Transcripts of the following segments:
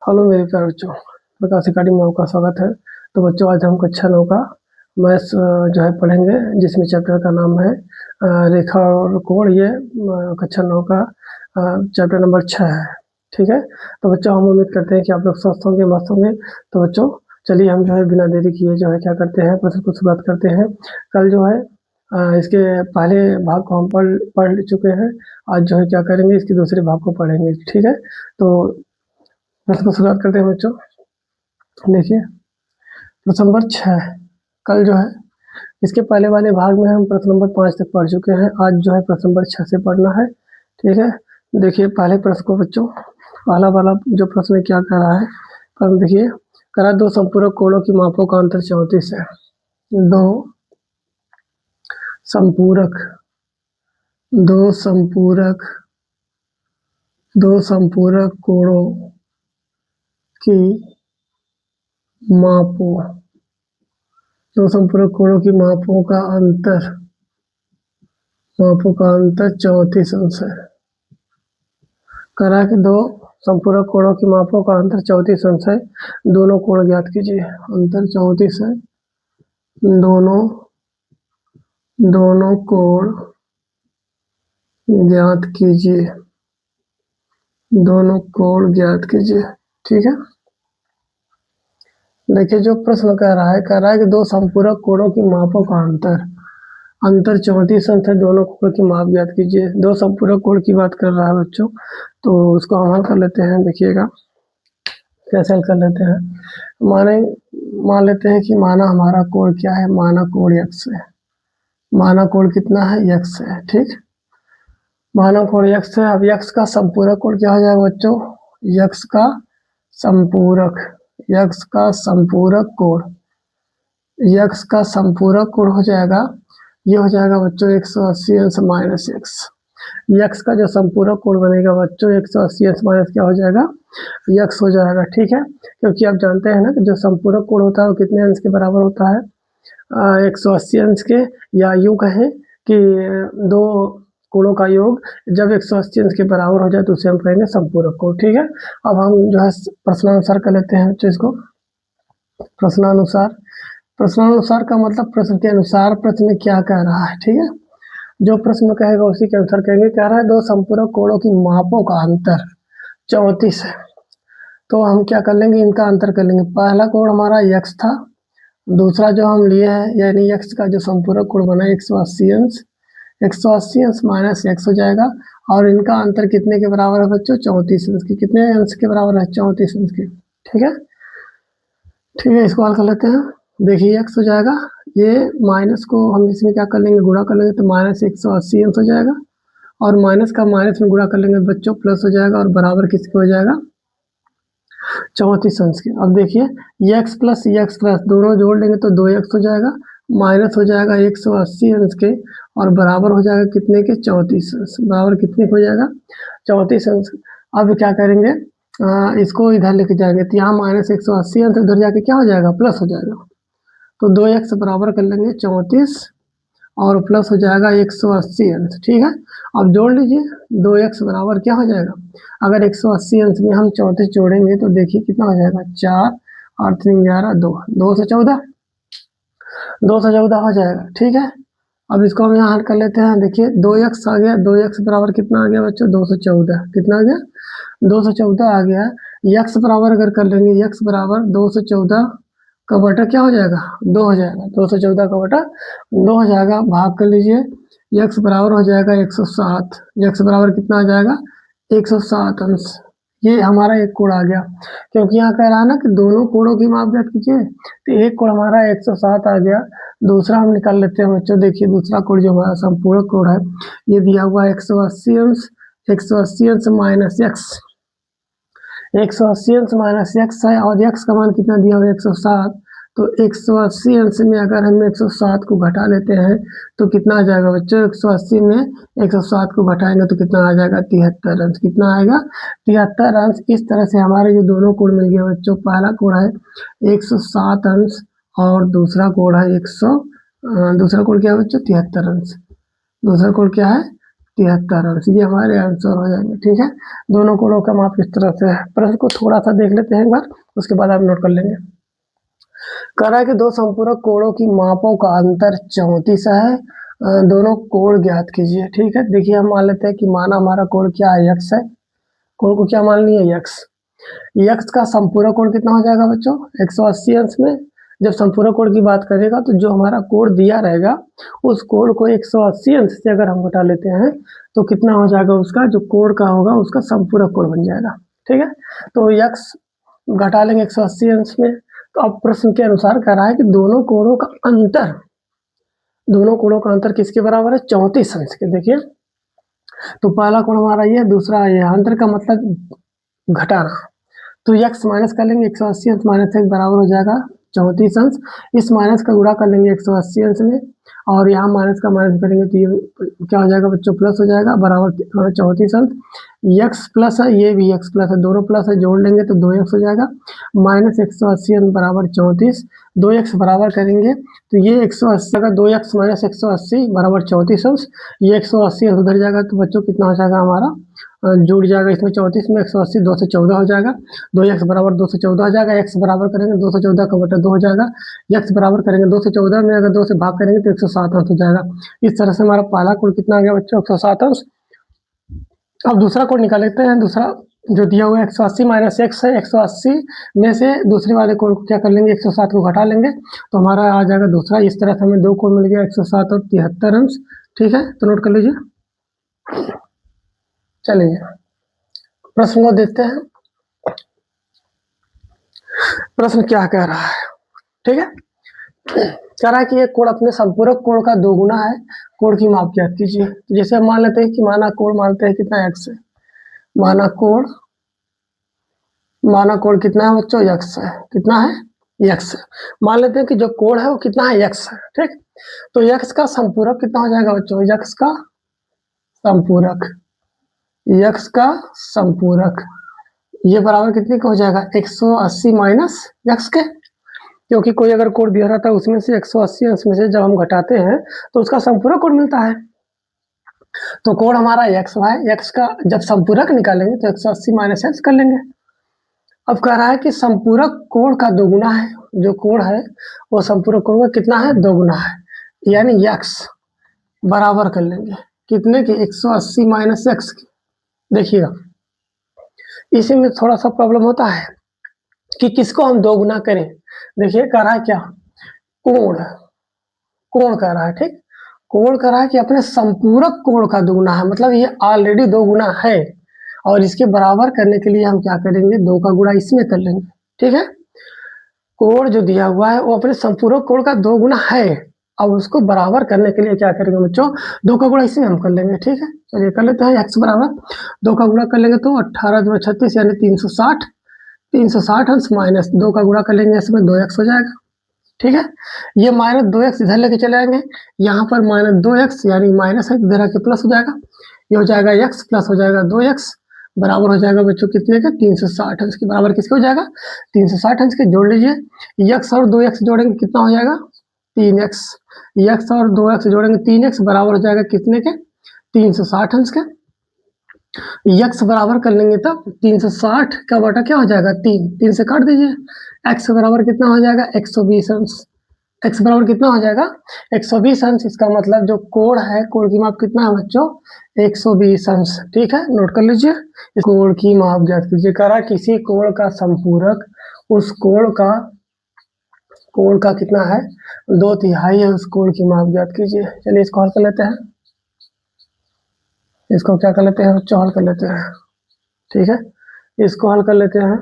Hello मेरे प्यारे बच्चों, प्रकाश अकाडमी में आपका स्वागत है। तो बच्चों, आज हम कक्षा 9 का मैथ्स जो है पढ़ेंगे, जिसमें चैप्टर का नाम है रेखा और कोण। ये कक्षा 9 का चैप्टर नंबर 6 है। ठीक है, तो बच्चों हम उम्मीद करते हैं कि आप लोग स्वस्थ होंगे, मस्त होंगे। तो बच्चों चलिए हम जो है बिना देरी किए जो है क्या करते हैं, प्रश्न को शुरुआत करते हैं। कल जो है इसके पहले भाग को हम पढ़ चुके हैं। आज जो है क्या करेंगे, इसके दूसरे भाग को पढ़ेंगे। ठीक है, तो प्रश्न को शुरुआत करते हैं बच्चों। देखिए प्रश्न नंबर 6 कल जो है इसके पहले वाले भाग में हम प्रश्न नंबर 5 तक पढ़ चुके हैं। आज जो है प्रश्न नंबर 6 से पढ़ना है। ठीक है, देखिए पहले प्रश्न को बच्चों, पहला वाला जो प्रश्न है क्या कह रहा है। प्रश्न देखिए, करा दो संपूरक कोणों की मापों का अंतर 34 है। दो संपूरक दो संपूरक कोणों की मापों दो संपूरक कोणों की मापों का अंतर 34 अंश है। करा कि दो संपूरक कोणों की मापों का अंतर 34 अंश है। दोनों कोण ज्ञात कीजिए। अंतर 34 है, दोनों कोण ज्ञात कीजिए। ठीक है, देखिए जो प्रश्न कह रहा है कि दो संपूरक कोणों की मापों का अंतर 34 अंश है। दोनों कोण की माप ज्ञात कीजिए। दो संपूरक कोण की बात कर रहा है बच्चों, तो उसको हम हल कर लेते हैं। देखिएगा कैसे हल कर लेते हैं। मान लेते हैं कि माना हमारा कोण क्या है, माना कोण x है। माना कोण कितना है, x है। ठीक, माना कोण x है। अब x का संपूरक कोण क्या हो जाएगा बच्चों, x का संपूरक कोण हो जाएगा। ये हो जाएगा बच्चों 180 अंश माइनस x। यक्स का जो संपूरक कोण बनेगा बच्चों 180 अंश माइनस क्या हो जाएगा, यक्स हो जाएगा। ठीक है, क्योंकि आप जानते हैं ना कि जो संपूरक कोण होता है वो कितने अंश के बराबर होता है, 180 अंश के। या यूं कहें कि दो कोणों का योग जब 180 अंश के बराबर हो जाए तो उसे हम कहेंगे संपूरक कोण। ठीक है, अब हम जो है प्रश्नानुसार कर लेते हैं बच्चों इसको। प्रश्नानुसार का मतलब प्रश्न के अनुसार प्रश्न क्या कह रहा है। ठीक है, जो प्रश्न कहेगा उसी के अनुसार कहेंगे। कह रहा है दो संपूरक कोणों की मापों का अंतर 34 है। तो हम क्या कर लेंगे, इनका अंतर कर लेंगे। पहला कोण हमारा x था, दूसरा जो हम लिए हैं यानी x का जो संपूरक कोण बना 180 अंश माइनस x हो जाएगा। और इनका अंतर कितने के बराबर है बच्चों, 34 अंश के। कितने अंश के बराबर है, 34 अंश के। ठीक है, इसको हल कर लेते हैं। देखिए x हो जाएगा, ये माइनस को हम इसमें क्या कर लेंगे, गुणा कर लेंगे, तो माइनस 180 अंश हो जाएगा। और माइनस का माइनस में गुणा कर लेंगे बच्चों, प्लस हो जाएगा। और बराबर किसके हो जाएगा, 34 अंश के। अब देखिए x प्लस दोनों जोड़ लेंगे तो 2x हो जाएगा, माइनस हो जाएगा 180 अंश के। और बराबर हो जाएगा कितने के, 34 अंश। बराबर कितने हो जाएगा, 34 अंश। अब क्या करेंगे, इसको इधर लेके जाएंगे तो यहाँ माइनस 180 अंश उधर जाके क्या हो जाएगा, प्लस हो जाएगा। तो 2x बराबर कर लेंगे 34 और प्लस हो जाएगा 180 अंश। ठीक है, अब जोड़ लीजिए 2x बराबर क्या हो जाएगा, अगर 180 अंश में हम 34 जोड़ेंगे तो देखिए कितना हो जाएगा, 4 और 3 11 2 214 हो जाएगा। ठीक है, अब इसको हम यहाँ हल कर लेते हैं। देखिए 2x आ गया, 2x बराबर कितना आ गया बच्चों, 214। कितना आ गया, 214 आ गया। x बराबर अगर कर लेंगे, x बराबर 214 का बटा क्या हो जाएगा, 2 हो जाएगा। 214 का बटा 2 हो जाएगा। भाग कर लीजिए, x बराबर हो जाएगा 107। x बराबर कितना आ जाएगा, 107 अंश। ये हमारा एक कोण आ गया, क्योंकि यहाँ कह रहा है ना कि दोनों कोणों की माप ज्ञात कीजिए। तो एक कोण हमारा 107 आ गया। दूसरा हम निकाल लेते हैं बच्चों। देखिए दूसरा कोण जो हमारा संपूरक कोण है, ये दिया हुआ 180 अंश, 180 अंश माइनस x। 180 अंश माइनस x है और x का मान कितना दिया हुआ, 107। तो 180 अंश में अगर हम 107 को घटा लेते हैं तो कितना आ जाएगा बच्चों, 180 में 107 को घटाएंगे तो कितना आ जाएगा, 73 अंश। कितना आएगा, 73 अंश। इस तरह से हमारे जो दोनों कोण मिल गए बच्चों, पहला कोण है 107 अंश और दूसरा कोण है दूसरा कोण क्या है बच्चों, 73 अंश। दूसरा कोण क्या है, 73 अंश, ये हमारे आंसर हो जाएंगे। ठीक है, दोनों कोणों का माप इस तरह से है। प्रश्न को थोड़ा सा देख लेते हैं एक बार, उसके बाद आप नोट कर लेंगे। कह रहा है कि दो संपूरक कोणों की मापों का अंतर 34 है, दोनों कोण ज्ञात कीजिए। ठीक है, देखिए हम मान लेते हैं कि माना हमारा कोण क्या है, यक्स है। कोण को क्या मान लिया, यक्स। यक्स का संपूरक कोण कितना हो जाएगा बच्चों, 180 अंश में। जब संपूरक कोण की बात करेगा तो जो हमारा कोण दिया रहेगा उस कोण को 180 अंश से अगर हम घटा लेते हैं तो कितना हो जाएगा, उसका जो कोण का होगा उसका संपूरक कोण बन जाएगा। ठीक है, तो यक्स घटा लेंगे 180 अंश में। तो अब प्रश्न के अनुसार कह रहा है कि दोनों कोणों का अंतर, दोनों कोणों का अंतर किसके बराबर है, 34 अंश के। देखिए तो पहला कोण हमारा ये, दूसरा ये, अंतर का मतलब घटाना। तो यक्स माइनस कर लेंगे 180 अंश माइनस 1 बराबर हो जाएगा 34 अंश। इस माइनस का गुणा कर लेंगे 180 अंश में, और यहाँ माइनस का माइनस करेंगे तो ये क्या हो जाएगा बच्चों, प्लस हो जाएगा, बराबर 34 अंश। यक्स प्लस है, ये भी यक्स प्लस है, दोनों प्लस है, जोड़ लेंगे तो 2x हो जाएगा, माइनस 180 अंश बराबर 34। 2x बराबर करेंगे तो ये 180 का 2x माइनस 180 बराबर 34 अंश। ये 180 अंश उधर जाएगा तो बच्चों कितना हो जाएगा हमारा, जुड़ जाएगा इसमें 34 में 180, 2 से 14 हो जाएगा। 2x बराबर 2 से 14 हो जाएगा, x बराबर करेंगे 2 से 14 का बटा 2 हो जाएगा। x बराबर करेंगे 2 से 14 में अगर 2 से भाग करेंगे तो 107 अंश हो जाएगा। इस तरह से हमारा पहला कोण कितना आ गया बच्चों, 107 अंश। अब दूसरा कोण निकाल लेते हैं। दूसरा जो दिया हुआ है 180 माइनस x है, 180 में से दूसरे वाले कोण को क्या कर लेंगे, 107 को घटा लेंगे तो हमारा आ जाएगा दूसरा। इस तरह से हमें दो कोण मिल गया, 107 और 73 अंश। ठीक है, तो नोट कर लीजिए। चलिए प्रश्न को देखते हैं, प्रश्न क्या कह रहा है। ठीक है, कह रहा है कि एक कोण अपने संपूरक कोण का दोगुना है, कोण की माप ज्ञात कीजिए। तो जैसे हम मान लेते हैं कि माना कोण मानते हैं कितना, x है। माना कोण कितना है बच्चों, x है। कितना है, x है। मान लेते हैं कि जो कोण है वो कितना है, x है। ठीक, तो x का संपूरक कितना हो जाएगा बच्चों, x का संपूरक, x का संपूरक ये बराबर कितने का हो जाएगा, 180 माइनस x के। क्योंकि कोई अगर कोण दिया रहता है उसमें से 180 अंश में से जब हम घटाते हैं तो उसका संपूरक कोण मिलता है। तो कोण हमारा x है, x का जब संपूरक निकालेंगे तो 180 माइनस x कर लेंगे। अब कह रहा है कि संपूरक कोण का दोगुना है, जो कोण है वो संपूरक कोण का कितना है, दोगुना है, यानी x बराबर कर लेंगे कितने के, 180 माइनस x के। देखिएगा इसी में थोड़ा सा प्रॉब्लम होता है कि किसको हम दोगुना करें। देखिए कह रहा है क्या, कोण, कोण कह रहा है। ठीक, कोण कह रहा है कि अपने संपूरक कोण का दोगुना है, मतलब ये ऑलरेडी दोगुना है और इसके बराबर करने के लिए हम क्या करेंगे, 2 का गुणा इसमें कर लेंगे। ठीक है, कोण जो दिया हुआ है वो अपने संपूरक कोण का 2 गुना है, अब उसको बराबर करने के लिए क्या करेंगे बच्चों, 2 का गुणा इसमें हम कर लेंगे। ठीक है, चलिए कर लेते हैं। x बराबर 2 का गुणा कर लेंगे तो 18 2 36 यानी 360, 360 अंश माइनस 2 का गुणा कर लेंगे इसमें 2x हो जाएगा। ठीक है, ये माइनस 2x इधर लेके चले आएंगे, यहाँ पर माइनस 2x यानी माइनस है इधर आके प्लस हो जाएगा, ये हो जाएगा x प्लस हो जाएगा 2x बराबर हो जाएगा बच्चों कितने का, 360 अंश के बराबर किसके हो जाएगा, 360 अंश के। जोड़ लीजिए x और 2x जोड़ेंगे कितना हो जाएगा, 3x, x और 2x जोड़ेंगे 3x बराबर हो जाएगा कितने के, 360 अंश के। x बराबर कर लेंगे तब 360 का बटा क्या हो जाएगा, 3 से काट दीजिए, x बराबर कितना हो जाएगा, 120 अंश। x बराबर कितना हो जाएगा, 120 अंश। इसका मतलब जो कोण है, कोण की माप कितना है बच्चों, 120 अंश। ठीक है, नोट कर लीजिए। इस कोण की माप ज्ञात कीजिए। करा किसी कोण का संपूरक उस कोण का कितना है, 2/3 है, उस कोण की माप ज्ञात कीजिए। चलिए इसको हल कर लेते हैं, इसको क्या कर लेते हैं बच्चों, हल कर लेते हैं। ठीक है, इसको हल कर लेते हैं।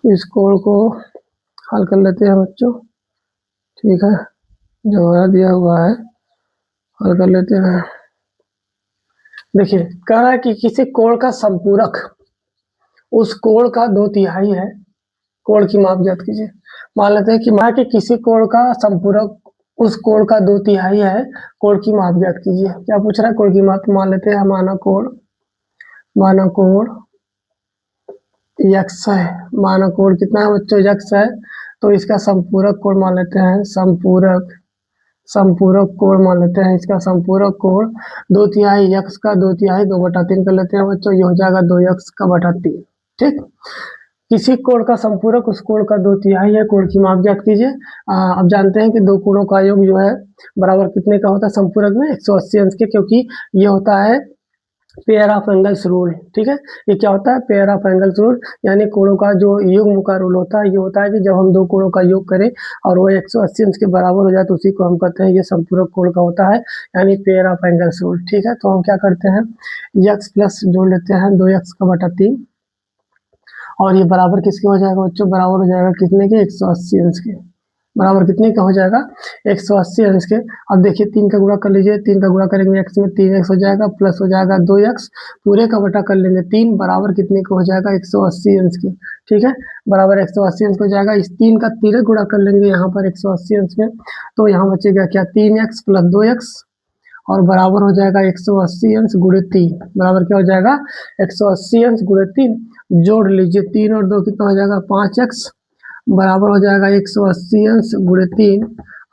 इस कोण को हल कर लेते हैं बच्चों। ठीक है, जो हमारा दिया हुआ है हल कर लेते हैं। देखिए कह रहा है कि किसी कोण का संपूरक उस कोण का 2/3 है, कोण की माप ज्ञात कीजिए। मान लेते हैं कि किसी कोण का संपूरक उस कोण का 2/3 है, कोण की माप ज्ञात कीजिए। क्या पूछ रहा है, कोण की माप। मान लेते हैं माना कोण x है, माना कोण कितना है बच्चों, x है, तो इसका संपूरक कोण मान लेते हैं, संपूरक संपूरक कोण मान लेते हैं, इसका संपूरक कोण 2/3 x का 2/3 2/3 कर लेते हैं बच्चों, ये हो जाएगा 2x का बटा 3। ठीक, किसी कोण का संपूरक उस कोण का 2/3 है, कोण की माप ज्ञात कीजिए। अब जानते हैं कि दो कोणों का योग जो है बराबर कितने का होता है संपूरक में, 180 अंश के, क्योंकि ये होता है पेयर ऑफ एंगल्स रूल। ठीक है, ये क्या होता है, पेयर ऑफ एंगल्स रूल, यानी कोणों का जो युग्म का रूल होता है, ये होता है कि जब हम दो कोणों का योग करें और वो 180 अंश के बराबर हो जाए तो उसी को हम कहते हैं ये संपूरक कोण का होता है, यानी पेयर ऑफ एंगल्स रूल। ठीक है, तो हम क्या करते हैं, x प्लस जोड़ लेते हैं 2x का बटा 3, और ये बराबर किसके हो जाएगा बच्चों, बराबर हो जाएगा कितने के, 180 अंश के। बराबर कितने का हो जाएगा, 180 अंश के। अब देखिए 3 का गुणा कर लीजिए, 3 का गुणा करेंगे x में 3x हो जाएगा, प्लस हो जाएगा 2x, पूरे का बटा कर लेंगे 3, बराबर कितने का हो जाएगा, 180 अंश के। ठीक है, बराबर 180 अंश हो जाएगा। इस 3 का तिरक गुणा कर लेंगे यहाँ पर 180 अंश में, तो यहाँ बचेगा क्या, 3x प्लस 2x, और बराबर हो जाएगा 180 अंश गुणे 3, बराबर क्या हो जाएगा, 180 अंश गुणे 3। जोड़ लीजिए 3 और 2 कितना हो जाएगा, 5x, बराबर हो जाएगा 180 अंश गुणे 3।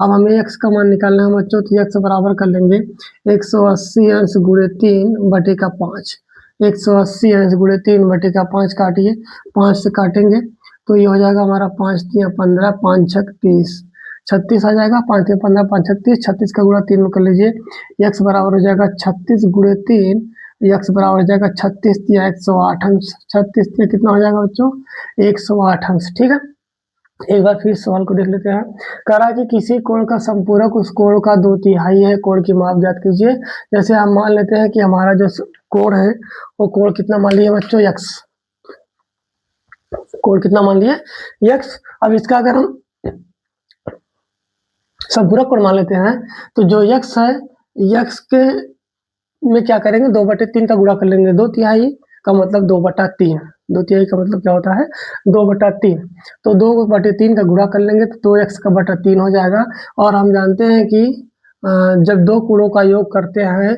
अब हमें x का मान निकालना है बच्चों, तो x बराबर कर लेंगे 180 अंश गुणे 3 बटे का 5। 180 अंश गुणे 3 बटे का 5 काटिए, 5 से काटेंगे तो ये हो जाएगा हमारा 5 3 15, 5 6 30, 36 आ जाएगा, 5 3 15 5 36, 36 का गुणा 3 में कर लीजिए, x बराबर हो जाएगा 36 गुणे 3, x बराबर हो जाएगा 36 या 108 अंश, 36 या कितना हो जाएगा बच्चों, 108 अंश। ठीक है, एक बार फिर सवाल को देख लेते हैं। कह रहा है कि किसी कोण का संपूरक उस कोण का 2/3 है, कोण की माप ज्ञात कीजिए। जैसे हम मान लेते हैं कि हमारा जो कोण है वो कोण कितना मान लिए बच्चों, x, कोण कितना मान लिए, x। अब इसका अगर हम संपूरक कोण मान लेते हैं तो जो x है, x के में क्या करेंगे, 2/3 का गुणा कर लेंगे, 2/3 का मतलब 2/3, 2/3 का मतलब क्या होता है, 2/3, तो 2/3 का गुणा कर लेंगे तो 2x का बटा 3 हो जाएगा। और हम जानते हैं कि जब दो कोणों का योग करते हैं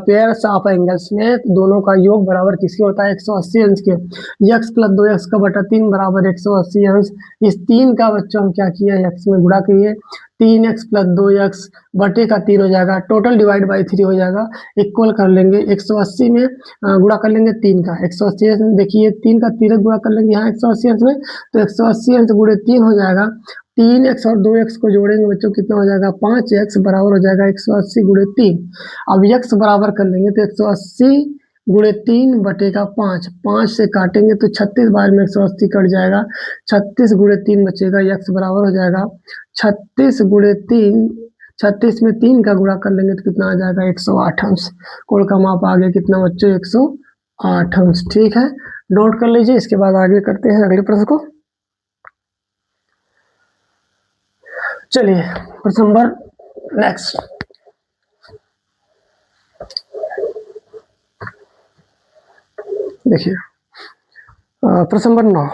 पेयर्स ऑफ एंगल्स में, तो दोनों का योग बराबर किसके होता है, 180 अंश के। x प्लस 2x का बटा 3 बराबर 180 अंश। इस 3 का बच्चों हम क्या किया, x में गुणा किए, 3x प्लस 2x बटे का 3 हो जाएगा, टोटल डिवाइड बाई 3 हो जाएगा, इक्वल कर लेंगे 180 में गुणा कर लेंगे 3 का, 180 देखिए 3 का तिरक गुणा कर लेंगे यहाँ 180 अंश में, तो 180 अंश गुणे 3 हो जाएगा, 3x और 2x को जोड़ेंगे बच्चों कितना हो जाएगा, 5x बराबर हो जाएगा 180 गुणे 3। अब x बराबर कर लेंगे तो 180 गुणे 3 बटे का 5, 5 से काटेंगे तो 36 बार में 180 कट जाएगा, 36 गुणे 3 बचेगा, x बराबर हो जाएगा 36 गुणे 3, 36 में 3 का गुणा कर लेंगे तो कितना आ जाएगा, 108 अंश। कोण का माप आ गया कितना बच्चों, 108 अंश। ठीक है, नोट कर लीजिए, इसके बाद आगे करते हैं अगले प्रश्न को। चलिए प्रश्न नंबर नेक्स्ट, देखिए प्रश्न नंबर 9,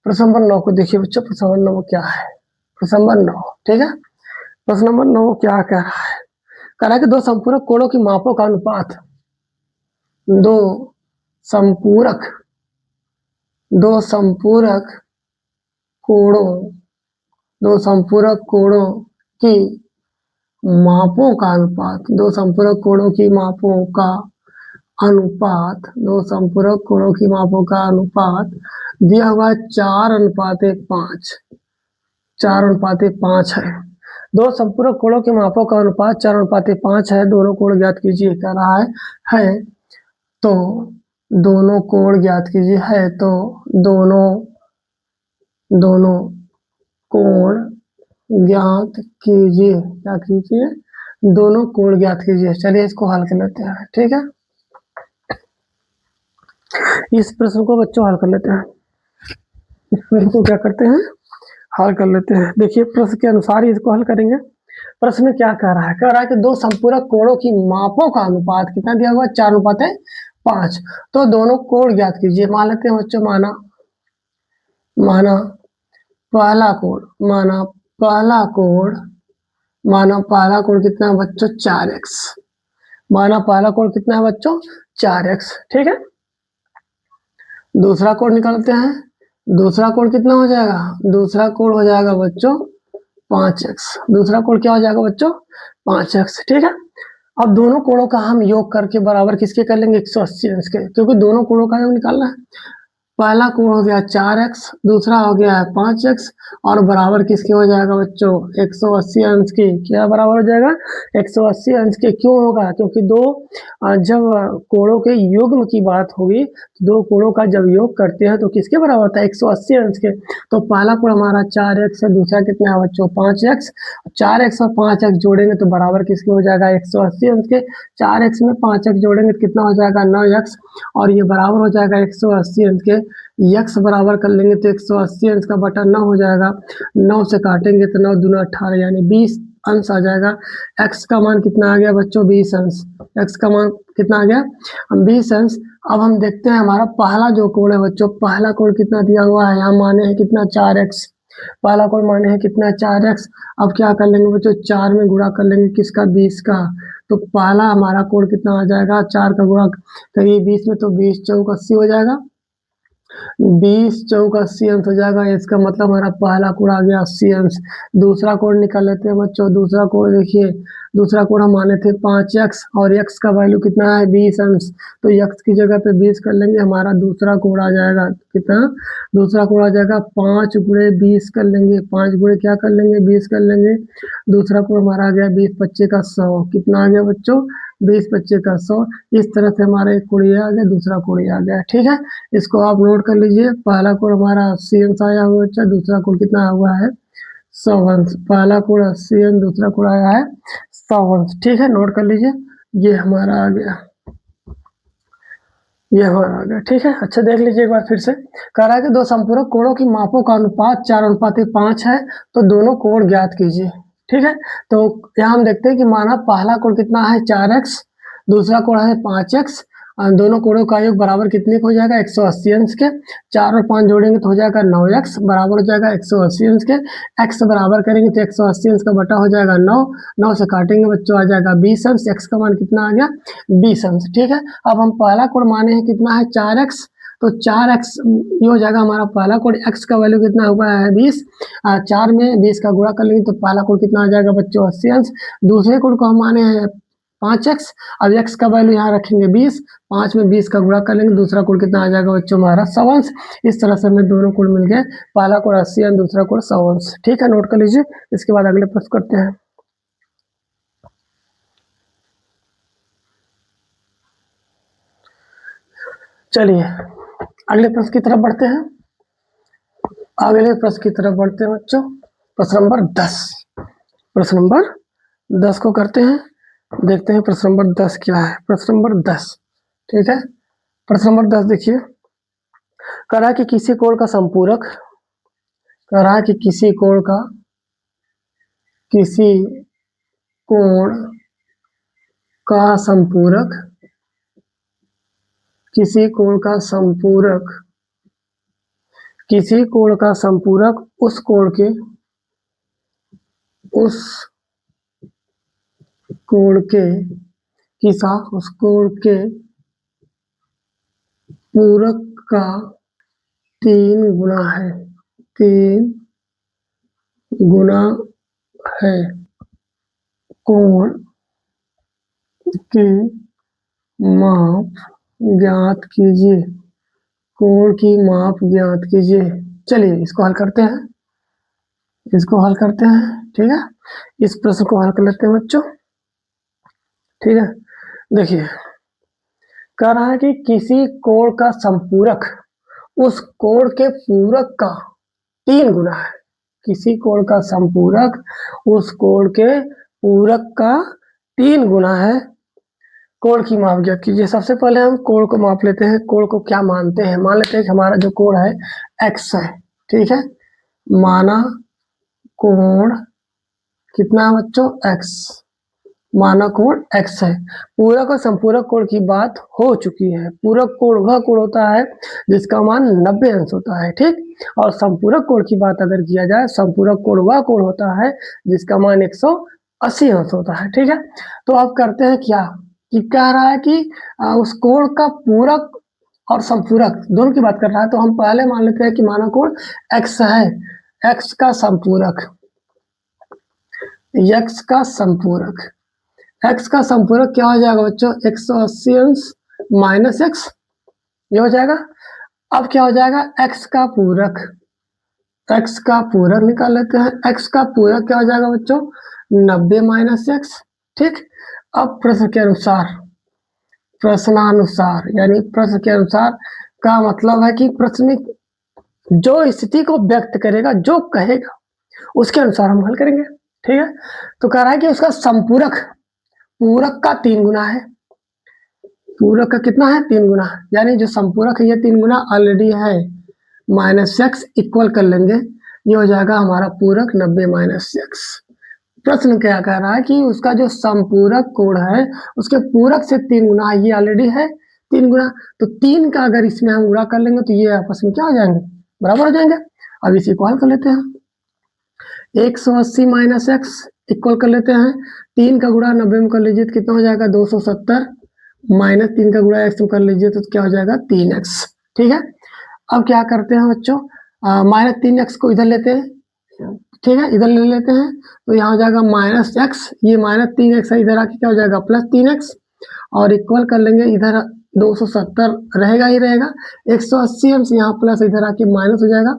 प्रश्न नंबर 9 को देखिए बच्चों, प्रश्न नंबर 9 क्या है, प्रश्न नंबर 9। ठीक है, प्रश्न नंबर 9 क्या कह रहा है, कह रहा है कि दो संपूरक कोणों की मापों का अनुपात, दो संपूरक कोणों दो संपूरक कोणों की मापों का अनुपात, दो संपूरक कोणों की मापों का अनुपात, दो संपूरक कोणों की मापों का अनुपात दिया हुआ 4:5, 4:5 है। दो संपूरक कोणों के मापों का अनुपात 4:5 है, दोनों कोण ज्ञात कीजिए कह रहा है तो दोनों कोण ज्ञात कीजिए, है तो दोनों कोण ज्ञात कीजिए, क्या कीजिए, दोनों कोण ज्ञात कीजिए। चलिए इसको हल कर लेते हैं। ठीक है, इस प्रश्न को बच्चों हल कर लेते हैं, इस प्रश्न को क्या करते हैं, हल कर लेते हैं। देखिए प्रश्न के अनुसार ही इसको हल करेंगे। प्रश्न में क्या कह रहा है, कह रहा है कि दो संपूरक कोणों की मापों का अनुपात कितना दिया हुआ है, 4:5, तो दोनों कोण ज्ञात कीजिए। मान लेते हैं बच्चों, माना पहला कोण कितना है बच्चों, 4x, माना पहला कोण कितना है बच्चों, 4x। ठीक है, दूसरा कोण निकालते हैं, दूसरा कोण कितना हो जाएगा, दूसरा कोण हो जाएगा बच्चों 5x, दूसरा कोण क्या हो जाएगा बच्चों 5x, ठीक है। अब दोनों कोणों का हम योग करके बराबर किसके कर लेंगे 180 अंश के, क्योंकि दोनों कोणों का योग निकालना है। पहला कोण हो गया 4x, दूसरा हो गया है 5x, और बराबर किसके हो जाएगा बच्चों 180 अंश की। क्या बराबर हो जाएगा 180 अंश के। क्यों होगा, क्योंकि जब कोणों के युग्म की बात होगी, दो कोणों का जब योग करते हैं तो किसके बराबर होता है 180 अंश के। तो पहला कोण हमारा 4x है, दूसरा कितना है बच्चों 5x। 4x और 5x जोड़ेंगे तो बराबर किसके हो जाएगा 180 अंश के। 4x में 5x जोड़ेंगे तो कितना हो जाएगा 9x, और ये बराबर हो जाएगा 180 अंश के। यक्स बराबर कर लेंगे तो 180 अंश का बटा 9 हो जाएगा। 9 से काटेंगे तो 9 दूना 18 यानी 20 अंश आ जाएगा। एक्स का मान कितना आ गया बच्चों 20 अंश। एक्स का मान कितना आ गया 20 अंश। अब हम देखते हैं हमारा पहला जो कोण है बच्चों, पहला कोण कितना दिया हुआ है, यहाँ माने हैं कितना 4x। पहला कोण माने हैं कितना 4x। अब क्या कर लेंगे बच्चों 4 में गुणा कर लेंगे किसका 20 का। तो पहला हमारा कोण कितना आ जाएगा 4 का गुणा करिए 20 में तो 20 चौक 80 हो जाएगा। 20 चौक 80 अंश हो जाएगा। इसका मतलब हमारा पहला कोण आ गया 80 अंश। दूसरा कोण निकाल लेते हैं बच्चों। दूसरा कोण देखिए, दूसरा कोण हम माने थे 5x, और x का वैल्यू कितना है 20 अंश। तो x की जगह पे 20 कर लेंगे, हमारा दूसरा कोण आ जाएगा कितना, दूसरा कोण आ जाएगा 5 गुणे 20 कर लेंगे। 5 गुणे क्या कर लेंगे 20 कर लेंगे। दूसरा कोण हमारा आ गया 20 25 का 100। कितना आ गया बच्चों 20 25 का 100। इस तरह से हमारा एक कोण आ गया, दूसरा कोण आ गया, ठीक है। इसको आप नोट कर लीजिए। पहला कोण हमारा 80 अंश आया हुआ है, दूसरा कोण कितना आया हुआ है 100 अंश। पहला कोण 80 अंश, दूसरा कोण आया है 100 अंश, ठीक है। नोट कर लीजिए, ये हमारा आ गया, ये हमारा आ गया, ठीक है। अच्छा देख लीजिए एक बार फिर से। कह रहा है कि दो संपूरक कोणों की मापों का अनुपात 4:5 है, तो दोनों कोण ज्ञात कीजिए, ठीक है। तो यहाँ हम देखते हैं कि माना पहला कोण कितना है 4x, दूसरा कोण है 5x, दोनों कोणों का योग बराबर कितने का हो जाएगा 180 अंश के। 4 और 5 जोड़ेंगे तो हो जाएगा 9x, बराबर हो जाएगा 180 अंश के। x बराबर करेंगे तो 180 अंश का बटा हो जाएगा 9। 9 से काटेंगे बच्चों आ जाएगा 20 अंश। x का मान कितना आ गया 20 अंश, ठीक है। अब हम पहला कोण माने हैं कितना है 4x, तो 4x ये हो जाएगा हमारा पहला कोण। x का वैल्यू कितना हुआ है 20, 4 में 20 का गुणा कर लेंगे तो पहला कोण कितना आ जाएगा बच्चों 80 अंश। दूसरे कोण को हम माने हैं 5x, अब x का वैल्यू यहाँ रखेंगे 20, 5 में 20 का गुणा कर लेंगे, दूसरा कोण कितना आ जाएगा बच्चों हमारा 100 अंश। इस तरह से हमें दोनों कोण मिल गए, पहला कोण 80 अंश, दूसरा कोण 100 अंश, ठीक है। नोट कर लीजिए। इसके बाद अगले प्रश्न करते हैं। चलिए अगले प्रश्न की तरफ बढ़ते हैं। अगले प्रश्न की तरफ बढ़ते हैं बच्चों। प्रश्न नंबर 10, प्रश्न नंबर 10 को करते हैं। देखते हैं प्रश्न नंबर 10 क्या है। प्रश्न नंबर 10, ठीक है। प्रश्न नंबर 10 देखिए, कह रहा है कि किसी कोण का संपूरक, कह रहा है कि किसी कोण का, किसी कोण का संपूरक, किसी कोण का संपूरक, किसी कोण का संपूरक उस कोण के, उस कोण के किसा, उस कोण के पूरक का 3 गुना है, 3 गुना है। कोण की माप ज्ञात कीजिए, कोण की माप ज्ञात कीजिए। चलिए इसको हल करते हैं, इसको हल करते हैं, ठीक है। इस प्रश्न को हल कर लेते हैं बच्चों, ठीक है। देखिए कह रहा है कि किसी कोण का संपूरक उस कोण के पूरक का 3 गुना है। किसी कोण का संपूरक उस कोण के पूरक का 3 गुना है। कोण की माप ज्ञात कीजिए। सबसे पहले हम कोण को माप लेते हैं। कोण को क्या मानते हैं, मान लेते हैं कि हमारा जो कोण है x है, ठीक है। माना कोण कितना है बच्चों x, माना कोण x है। पूरक और संपूरक कोण की बात हो चुकी है। पूरक कोण वह कोण होता है जिसका मान 90 अंश होता है, ठीक। और संपूरक कोण की बात अगर किया जाए, संपूरक कोण वह कोण होता है जिसका मान 180 अंश होता है, ठीक है। तो अब करते हैं क्या, कि कह रहा है कि उस कोण का पूरक और संपूरक दोनों की बात कर रहा है। तो हम पहले मान लेते हैं कि माना कोण x है, x का संपूरक, x का संपूरक, x का संपूरक क्या हो जाएगा बच्चों, 180 अंश माइनस x, ये हो जाएगा। अब क्या हो जाएगा, x का पूरक, x का पूरक निकाल लेते हैं। x का पूरक क्या हो जाएगा बच्चों, 90 माइनस x। ठीक, अब प्रश्न के अनुसार, प्रश्नानुसार यानी प्रश्न के अनुसार का मतलब है कि प्रश्न जो स्थिति को व्यक्त करेगा, जो कहेगा उसके अनुसार हम हल करेंगे। ठीक है, तो कह रहा है कि उसका संपूरक पूरक का 3 गुना है। पूरक का कितना है, 3 गुना, यानी जो संपूरक है ये 3 गुना ऑलरेडी है। माइनस एक्स इक्वल कर लेंगे, ये हो जाएगा हमारा पूरक 90 माइनस एक्स। प्रश्न क्या कह रहा है कि उसका जो संपूरक कोण है उसके पूरक से 3 गुना, ये ऑलरेडी है 3 गुना, तो 3 का अगर इसमें हम गुणा कर लेंगे तो ये आपस में क्या हो जाएंगे, बराबर हो जाएंगे। अब इसी को हल कर लेते हैं। 180 माइनस एक्स इक्वल कर लेते हैं, 3 का गुणा 90 में कर लीजिए तो कितना हो जाएगा 270, माइनस 3 का गुणा x में कर लीजिए तो क्या हो जाएगा 3x। ठीक है, अब क्या करते हैं बच्चों, माइनस 3x को इधर लेते हैं। ठीक है, इधर ले लेते हैं तो यहाँ हो जाएगा माइनस एक्स, ये माइनस 3x है, इधर आके क्या हो जाएगा प्लस 3x, और इक्वल कर लेंगे, इधर 270 रहेगा ही रहेगा, 180 अंश यहाँ प्लस इधर आके माइनस हो जाएगा,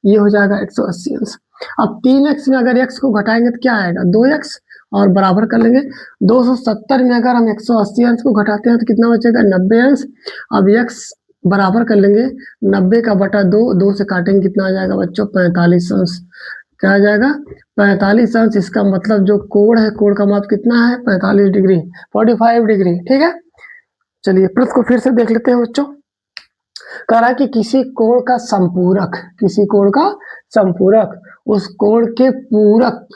ये हो जाएगा 180 अंश। अब 3x में अगर x को घटाएंगे तो क्या आएगा 2x, और बराबर कर लेंगे। 270 में अगर हम 180 अंश को घटाते हैं तो कितना बचेगा 90 अंश। अब x बराबर कर लेंगे 90 का बटा 2, 2 से काटेंगे कितना आ जाएगा बच्चों 45 अंश। क्या आ जाएगा 45 अंश। इसका मतलब जो कोण है, कोण का माप कितना है 45 डिग्री, 45 डिग्री। ठीक है, चलिए प्रश्न को फिर से देख लेते हैं बच्चों। कह रहा है कि किसी कोण का संपूरक, किसी कोण का संपूरक उस कोण के पूरक,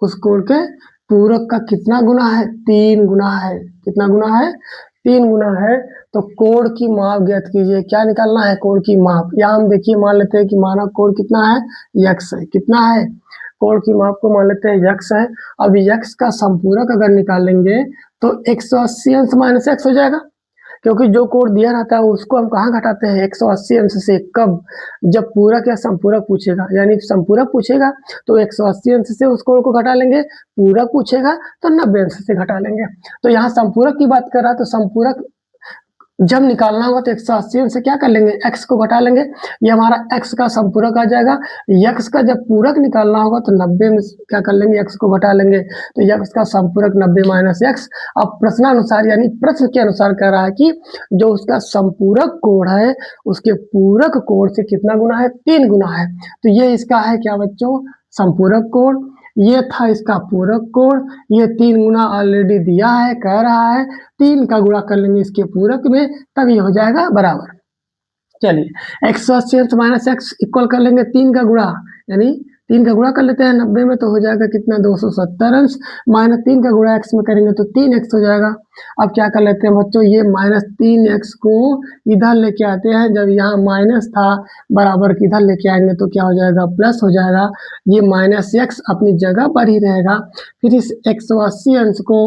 उस कोण के पूरक का कितना गुना है, 3 गुना है। कितना गुना है, 3 गुना है। तो कोण की माप ज्ञात कीजिए, क्या निकालना है कोण की माप। यहाँ हम देखिए मान लेते हैं कि मानव कोण कितना है, यक्स है। कितना है, कोण की माप को मान लेते हैं यक्स है। अब यक्स का संपूरक अगर निकालेंगे तो 180 अंश माइनस एक्स हो जाएगा, क्योंकि जो कोण दिया रहता है उसको हम कहाँ घटाते हैं 180 अंश से। कब, जब पूरक या संपूरक पूछेगा, यानी संपूरक पूछेगा तो 180 अंश से उस कोण को घटा लेंगे, पूरक पूछेगा तो 90 अंश से घटा लेंगे। तो यहाँ संपूरक की बात कर रहा है तो संपूरक जब निकालना होगा तो 180 से क्या कर लेंगे, x को घटा लेंगे, ये हमारा x का संपूरक आ जाएगा। x का जब पूरक निकालना होगा तो 90 में क्या कर लेंगे, x को घटा लेंगे, तो x का संपूरक 90 माइनस x। अब प्रश्नानुसार यानी प्रश्न के अनुसार कह रहा है कि जो उसका संपूरक कोण है उसके पूरक कोण से कितना गुना है, 3 गुना है। तो ये इसका है क्या बच्चों, संपूरक कोण। ये था इसका पूरक कोण, ये 3 गुना ऑलरेडी दिया है, कह रहा है 3 का गुणा कर लेंगे इसके पूरक में, तब ये हो जाएगा बराबर। चलिए 180 माइनस एक्स इक्वल कर लेंगे 3 का गुणा, यानी 3 का गुणा कर लेते हैं 90 में तो हो जाएगा कितना 270 अंश, माइनस 3 का गुणा x में करेंगे तो 3x हो जाएगा। अब क्या कर लेते हैं बच्चों, ये माइनस 3x को इधर लेके आते हैं, जब यहाँ माइनस था बराबर किधर लेके आएंगे तो क्या हो जाएगा प्लस हो जाएगा। ये माइनस x अपनी जगह पर ही रहेगा, फिर इस 180 अंश को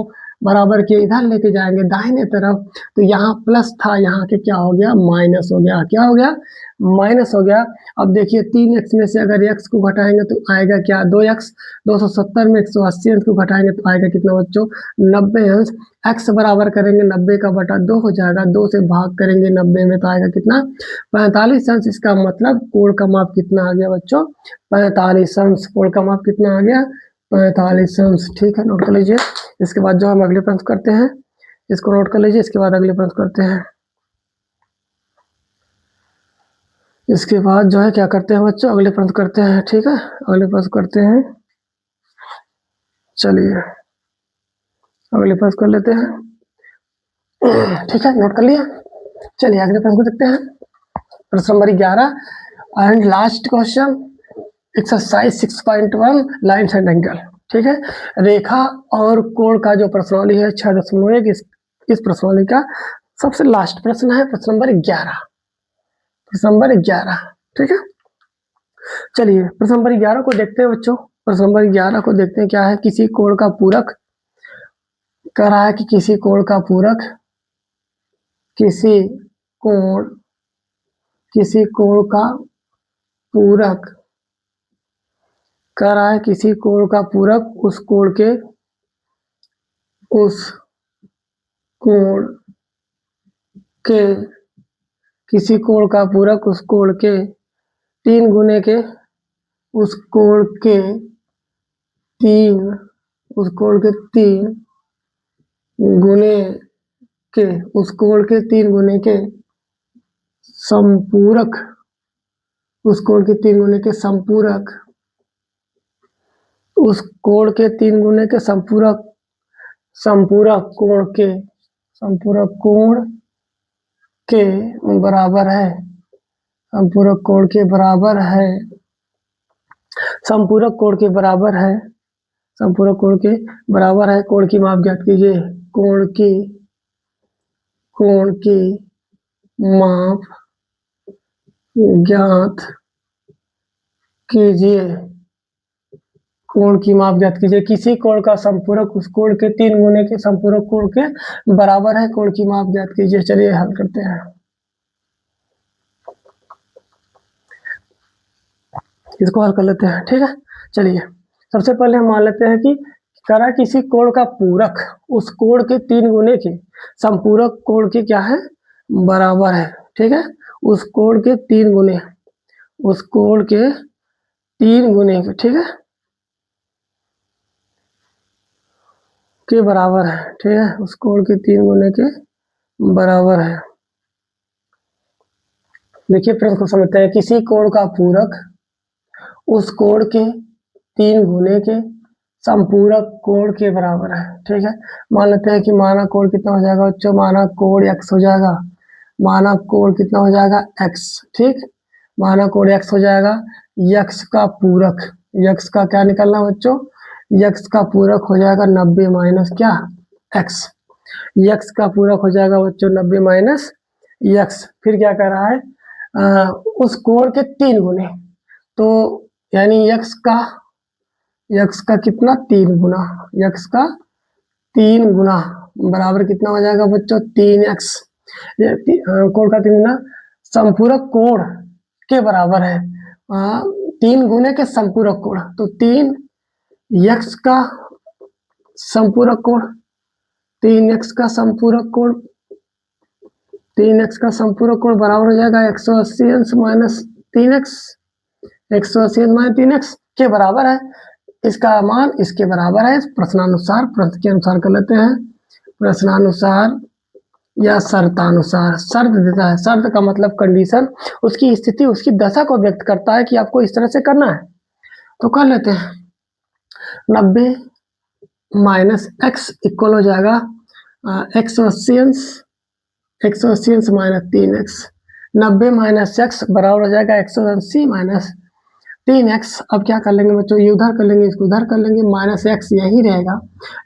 बराबर के इधर लेके जाएंगे दाहिने तरफ, तो यहाँ प्लस था यहाँ के क्या हो गया माइनस हो गया, क्या हो गया माइनस हो गया। अब देखिए 3x में से अगर x को घटाएंगे तो आएगा क्या 2x, 270 में 180 अंश को घटाएंगे तो आएगा कितना बच्चों 90 अंश। x बराबर करेंगे 90 का बटा 2 हो जाएगा, 2 से भाग करेंगे 90 में तो आएगा कितना 45 अंश। इसका मतलब कोण का माप कितना आ गया बच्चों 45 अंश। कोण का माप कितना आ गया 45 अंश। ठीक है, नोट कर लीजिए। इसके बाद जो हम अगले प्रश्न करते हैं इसको नोट कर लीजिए, इसके बाद अगले प्रश्न करते हैं। इसके बाद जो है क्या करते हैं बच्चों, अगले प्रश्न करते हैं। ठीक है, अगले प्रश्न करते हैं। चलिए अगले प्रश्न कर लेते हैं। ठीक है, नोट कर लिया। चलिए अगले प्रश्न को देखते हैं। प्रश्न number 11 and last question, exercise 6.1 lines and angle. ठीक है, रेखा और कोण का जो प्रश्नावली है 6.1, इस प्रश्नावली का सबसे लास्ट प्रश्न है प्रश्न नंबर 11। प्रश्न नंबर 11। ठीक है, चलिए प्रश्न नंबर 11 को देखते हैं बच्चों। प्रश्न नंबर 11 को देखते हैं क्या है। किसी कोण का पूरक कह रहा है कि किसी कोण का पूरक, किसी कोण, किसी कोण का पूरक कह रहा है किसी कोण का पूरक उस कोण के किसी कोण का पूरक उस कोण के 3 गुने के उस कोण के 3 उस कोण के 3 गुने के उस कोण के 3 गुने के संपूरक उस कोण के 3 गुने के संपूरक उस कोण के 3 गुने के संपूरक संपूरक कोण के बराबर है संपूरक कोण के बराबर है संपूरक कोण के बराबर है संपूरक कोण के बराबर है। कोण की माप ज्ञात कीजिए। कोण की माप ज्ञात कीजिए। कोण की माप ज्ञात कीजिए। किसी कोण का संपूरक उस कोण के 3 गुने के संपूरक कोण के बराबर है। कोण की माप ज्ञात कीजिए। चलिए हल करते हैं। इसको हल कर लेते हैं। ठीक है, चलिए सबसे पहले हम मान लेते हैं कि करा किसी कोण का पूरक उस कोण के 3 गुने के संपूरक कोण के क्या है बराबर है। ठीक है, उस कोण के 3 गुने उस कोण के 3 गुने के ठीक है के बराबर है। ठीक है, उस कोण के 3 गुने के बराबर है। देखिए प्रश्न को समझते हैं। किसी कोण का पूरक उस कोण के 3 गुने के संपूरक कोण के बराबर है। ठीक है, मान लेते हैं कि माना कोण कितना हो जाएगा बच्चों। माना कोण x हो जाएगा। माना कोण कितना हो जाएगा x। ठीक, माना कोण x हो जाएगा। x का पूरक x का क्या निकालना बच्चों। x का पूरक हो जाएगा 90 माइनस क्या x। x का पूरक हो जाएगा बच्चों 90 माइनस x। फिर क्या कर रहा है उस कोण के 3 गुने तो यानी x का कितना 3 गुना x का 3 गुना बराबर कितना हो जाएगा बच्चों 3x। कोण का 3 गुना संपूरक कोण के बराबर है 3 गुने के संपूरक कोण तो 3x का संपूरक कोण 3x का संपूरक कोण 3x का संपूरक कोण बराबर हो जाएगा 180 अंश माइनस 3x 180 माइनस 3x के बराबर है। इसका मान इसके बराबर है। प्रश्नानुसार प्रश्न के अनुसार कर लेते हैं। प्रश्नानुसार या शर्तानुसार शर्त देता है। शर्त का मतलब कंडीशन उसकी स्थिति उसकी दशा को व्यक्त करता है कि आपको इस तरह से करना है। तो कर लेते हैं 90 माइनस x इक्वल हो जाएगा 180 अंश माइनस 3x 90 माइनस x बराबर हो जाएगा 180 माइनस 3x। अब क्या कर लेंगे बच्चों ये उधर कर लेंगे इसको उधर कर लेंगे माइनस x यही रहेगा।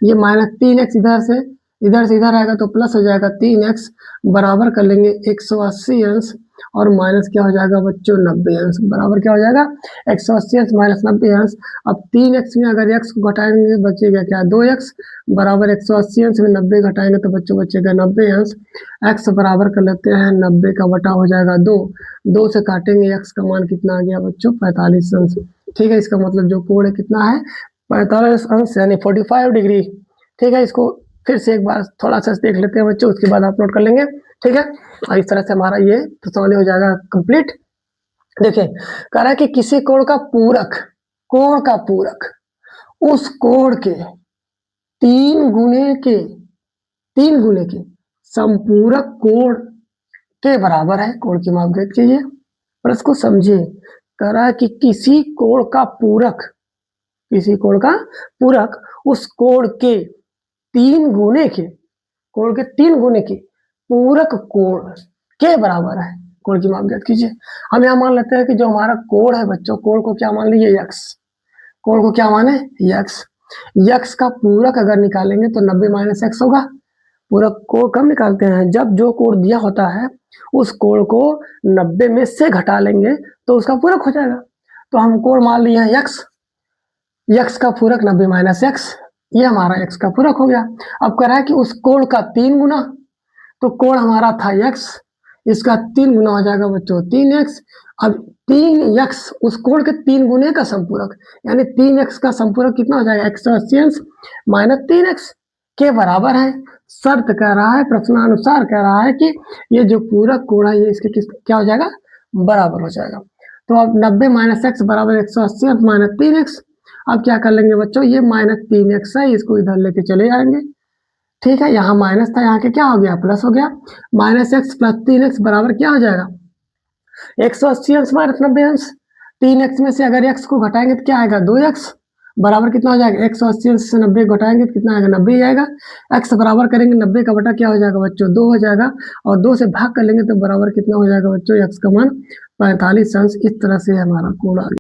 ये माइनस 3x इधर से इधर आएगा तो प्लस हो जाएगा 3x बराबर कर लेंगे 180 अंश और माइनस क्या हो जाएगा बच्चों 90 अंश बराबर क्या हो जाएगा 180 अंश माइनस 90 अंश। अब 3x में अगर x को घटाएंगे बचेगा क्या 2x बराबर 180 अंश में 90 घटाएंगे तो बच्चों बचेगा 90 अंश। x बराबर कर लेते हैं 90 का बटा हो जाएगा 2 से काटेंगे x का मान कितना आ गया बच्चों 45 अंश। ठीक है, इसका मतलब जो कोण है कितना है 45 अंश यानी 45 डिग्री। ठीक है, इसको फिर से एक बार थोड़ा सा देख लेते हैं बच्चों उसके बाद अपलोड कर लेंगे। ठीक है, और इस तरह से हमारा ये प्रश्नावली हो जाएगा कंप्लीट। देखिए कह रहा है कि किसी कोण का पूरक उस कोण के 3 गुने के संपूरक कोण के बराबर है। कोण की माप ज्ञात कीजिए। और इसको समझिए कह रहा है कि किसी कोण का पूरक उस कोण के 3 गुने के पूरक कोण के बराबर है। कोण की माप ज्ञात कीजिए। हम यहाँ मान लेते हैं कि जो हमारा कोण है बच्चों कोण को क्या मान लीजिए x। कोण को क्या माने x का पूरक अगर निकालेंगे तो 90 माइनस x होगा। पूरक को कब निकालते हैं जब जो कोण दिया होता है उस कोण को 90 में से घटा लेंगे तो उसका पूरक हो जाएगा। तो हम कोण मान लिए हैं x का पूरक 90 माइनस x ये हमारा x का पूरक हो गया। अब कह रहा है कि उस कोण का 3 गुना तो कोण हमारा था x इसका 3 गुना हो जाएगा बच्चों 3x। अब 3x उस कोण के 3 गुने का संपूरक, यानी 3x का संपूरक कितना हो जाएगा 180 माइनस 3x के बराबर है। शर्त कह रहा है, प्रश्नानुसार कह रहा है कि ये जो पूरक कोण है ये इसके किस क्या हो जाएगा, बराबर हो जाएगा। तो अब 90 माइनस एक्स बराबर 180 माइनस 3x। अब क्या कर लेंगे बच्चों, ये माइनस 3x है, इसको इधर लेके चले जाएंगे। ठीक है, यहाँ माइनस था, यहाँ के क्या हो गया, प्लस हो गया। माइनस एक्स प्लस 3x बराबर क्या हो जाएगा 180 अंश माइनस 90 अंश। 3x में से अगर x को घटाएंगे तो क्या आएगा 2x बराबर कितना हो जाएगा 180 अंश से 90 घटाएंगे तो कितना आएगा 90 ही आएगा। x बराबर करेंगे 90 का बटा क्या हो जाएगा बच्चों 2 हो जाएगा, और 2 से भाग कर लेंगे तो बराबर कितना हो जाएगा बच्चों x का मान 45 अंश। इस तरह से हमारा कोण आ गया।